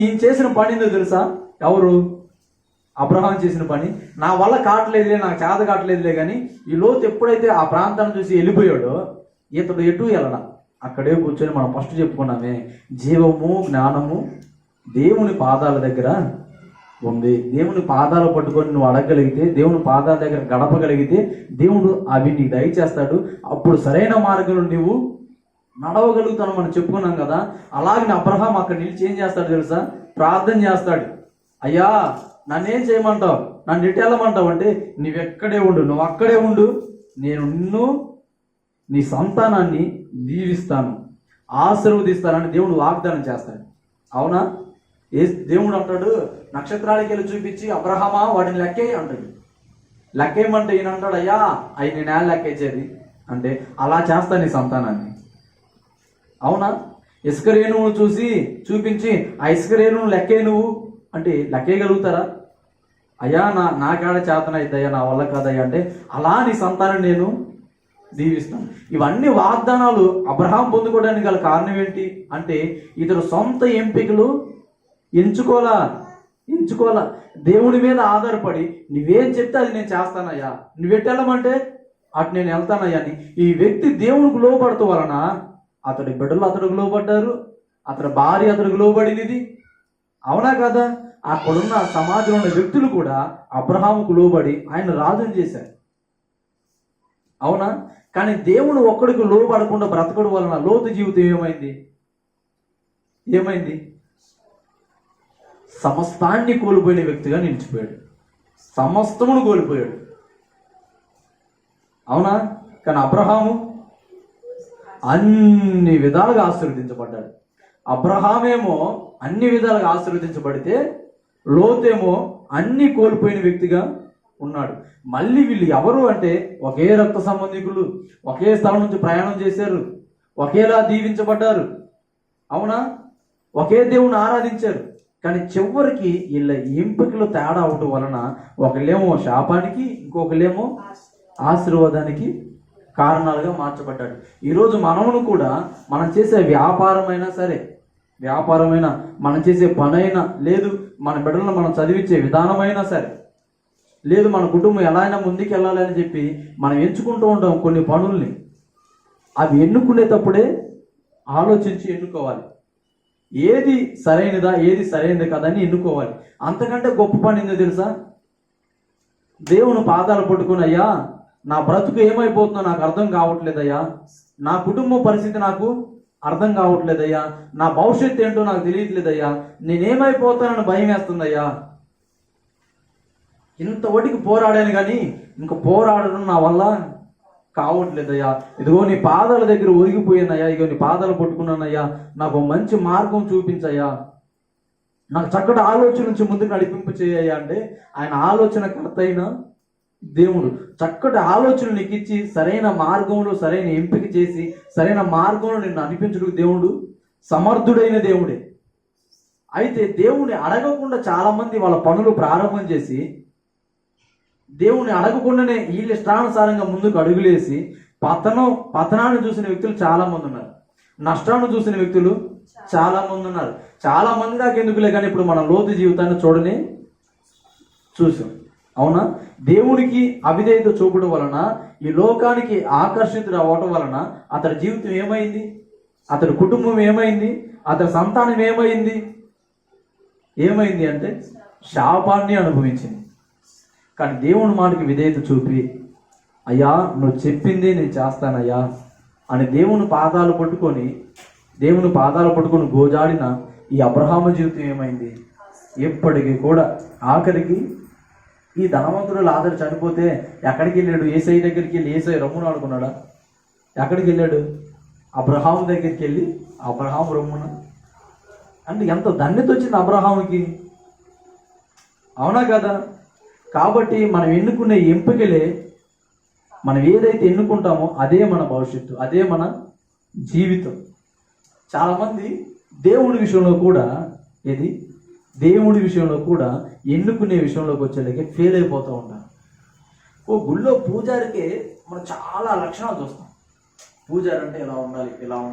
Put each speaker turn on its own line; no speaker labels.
ఈయన చేసిన పని ఏందో తెలుసా? ఎవరు? అబ్రహాం చేసిన పని. నా వల్ల కావట్లేదులే, నాకు చేత కావట్లేదులే, కానీ ఈ లోతు ఎప్పుడైతే ఆ ప్రాంతాన్ని చూసి వెళ్ళిపోయాడో ఇతడు ఎటు వెళ్ళడా, అక్కడే కూర్చొని మనం ఫస్ట్ చెప్పుకున్నామే, జీవము జ్ఞానము దేవుని పాదాల దగ్గర ఉంది. దేవుని పాదాలు పట్టుకొని నువ్వు అడగగలిగితే, దేవుని పాదాల దగ్గర గడపగలిగితే దేవుడు అవి నీకు దయచేస్తాడు. అప్పుడు సరైన మార్గంలో నువ్వు నడవగలుగుతాను మనం చెప్పుకున్నాం కదా. అలాగే అబ్రహాం అక్కడ నిలిచి ఏం చేస్తాడు తెలుసా? ప్రార్థన చేస్తాడు. అయ్యా నన్నేం చేయమంటావు, నన్ను ఎటు వెళ్ళమంటావు అంటే, నువ్వెక్కడే ఉండు, నువ్వు అక్కడే ఉండు, నేను నిన్ను నీ సంతానాన్ని దీవిస్తాను, ఆశీర్వదిస్తానని దేవుడు వాగ్దానం చేస్తాడు. అవునా? దేవుడు అంటాడు, నక్షత్రాలకి వెళ్ళి చూపించి అబ్రహామా వాడిని లెక్కేయి అంటాడు. లెక్కేయమంటే ఈయన అంటాడు, అయ్యా అవి నేను ఎలా లెక్కేసేది అంటే, అలా చేస్తాను నీ సంతానాన్ని. అవునా? ఇసుక రేణువును చూపించి ఆ ఇసుక రేణువును లెక్కే నువ్వు అంటే లెక్కేయగలుగుతారా? అయ్యా నా కాడ చేతన అయిద్దయ్యా, నా వల్ల కాదయ్యా అంటే, అలా నీ సంతానం నేను దీవిస్తాను. ఇవన్నీ వాగ్దానాలు అబ్రహాం పొందుకోవడానికి గల కారణం ఏంటి అంటే, ఇతడు సొంత ఎంపికలు ఎంచుకోవాలా. దేవుడి మీద ఆధారపడి నువ్వేం చెప్తే అది నేను చేస్తానయ్యా, నువ్వెట్టెళ్ళమంటే అటు నేను వెళ్తానయ్యా అని ఈ వ్యక్తి దేవునికి లోబడటం వలన అతడి బిడ్డలు అతడికి లోబడ్డారు, అతడి భార్య అతడికి లోబడినది. అవునా కదా? అక్కడున్న సమాజంలో ఉన్న వ్యక్తులు కూడా అబ్రహాముకు లోబడి ఆయన రాజుని చేశారు. అవునా? కానీ దేవుడు ఒక్కడికి లోబడకుండా బ్రతకడం వలన లోతు జీవితం ఏమైంది? సమస్తాన్ని కోల్పోయిన వ్యక్తిగా నిలిచిపోయాడు. సమస్తమును కోల్పోయాడు. అవునా? కానీ అబ్రహాము అన్ని విధాలుగా ఆశీర్వదించబడ్డాడు. అబ్రహామేమో అన్ని విధాలుగా ఆశీర్వదించబడితే, లోతేమో అన్ని కోల్పోయిన వ్యక్తిగా ఉన్నాడు. మళ్ళీ వీళ్ళు ఎవరు అంటే, ఒకే రక్త సంబంధికులు, ఒకే స్థలం నుంచి ప్రయాణం చేశారు, ఒకేలా దీవించబడ్డారు. అవునా? ఒకే దేవుని ఆరాధించారు. కానీ చివరికి వీళ్ళ ఎంపికలు తేడా అవడం వలన ఒకళ్ళేమో శాపానికి, ఇంకొకళ్ళేమో ఆశీర్వాదానికి కారణాలుగా మార్చబడ్డాడు. ఈరోజు మనమును కూడా మనం చేసే వ్యాపారమైనా సరే, మనం చేసే పనైనా, లేదు మన బిడ్డలను మనం చదివించే విధానమైనా సరే, లేదు మన కుటుంబం ఎలా అయినా ముందుకు వెళ్ళాలని చెప్పి మనం ఎంచుకుంటూ ఉంటాం కొన్ని పనుల్ని. అవి ఎన్నుకునేటప్పుడే ఆలోచించి ఎన్నుకోవాలి. ఏది సరైనదా, ఏది సరైనది కాదని ఎన్నుకోవాలి. అంతకంటే గొప్ప పని ఏందో తెలుసా? దేవుని పాదాలు పట్టుకుని, అయ్యా నా బ్రతుకు ఏమైపోతుందో నాకు అర్థం కావట్లేదయ్యా, నా కుటుంబం పరిస్థితి నాకు అర్థం కావట్లేదయ్యా, నా భవిష్యత్తు ఏంటో నాకు తెలియట్లేదయ్యా, నేనేమైపోతానని భయం వేస్తుందయ్యా, ఇంతవరకు పోరాడాను కానీ ఇంక పోరాడడం నా వల్ల కావట్లేదయ్యా, ఇదిగో నీ పాదాల దగ్గర ఒరిగిపోయానయ్యా, ఇదిగో నీ పాదాలు పట్టుకున్నానయ్యా, నాకు మంచి మార్గం చూపించయ్యా, నాకు చక్కటి ఆలోచన నుంచి ముందుకు నడిపింపు చేయ్యా అంటే, ఆయన ఆలోచనకర్త అయిన దేవుడు చక్కటి ఆలోచన నీకు ఇచ్చి సరైన మార్గంలో సరైన ఎంపిక చేసి సరైన మార్గంలో నిన్ను నడిపించడానికి దేవుడు సమర్థుడైన దేవుడే. అయితే దేవుని అడగకుండా చాలా మంది వాళ్ళ పనులు ప్రారంభం చేసి, దేవుని అడగకుండానే వీళ్ళ ఇష్టానుసారంగా ముందుకు అడుగులేసి పతనాన్ని చూసిన వ్యక్తులు చాలా మంది ఉన్నారు, నష్టాన్ని చూసిన వ్యక్తులు చాలా మంది ఉన్నారు. చాలా మంది దాకా ఎందుకులే, కానీ ఇప్పుడు మనం లోతు జీవితాన్ని చూసాం. అవునా? దేవునికి అవిధేయత చూపడం వలన, ఈ లోకానికి ఆకర్షితుడు అవ్వటం వలన అతడి జీవితం ఏమైంది, అతడి కుటుంబం ఏమైంది, అతడి సంతానం ఏమైంది అంటే శాపాన్ని అనుభవించింది. కానీ దేవుని మాటకి విధేయత చూపి, అయ్యా నువ్వు చెప్పింది నేను చేస్తానయ్యా అని దేవుని పాదాలు పట్టుకొని గోజాడిన ఈ అబ్రహాము జీవితం ఏమైంది? ఎప్పటికీ కూడా ఆఖరికి ఈ ధనవంతుడు లాజరు చనిపోతే ఎక్కడికి వెళ్ళాడు? యేసయ్య దగ్గరికి వెళ్ళి యేసయ్య రమ్మును ఆడుకున్నాడా? ఎక్కడికి వెళ్ళాడు? అబ్రహాము దగ్గరికి వెళ్ళి అబ్రహాము రమ్మున అంటే ఎంత ధన్యత వచ్చింది అబ్రహాముకి. అవునా కదా? కాబట్టి మనం ఎన్నుకునే ఎంపికలే, మనం ఏదైతే ఎన్నుకుంటామో అదే మన భవిష్యత్తు, అదే మన జీవితం. చాలామంది దేవుడి విషయంలో కూడా ఎన్నుకునే విషయంలోకి వచ్చేలాగే ఫెయిల్ అయిపోతూ ఉంటారు. గుళ్ళో పూజారికే మనం చాలా లక్షణాలు చూస్తాం. పూజారి అంటే ఇలా ఉండాలి, ఇలా ఉండాలి.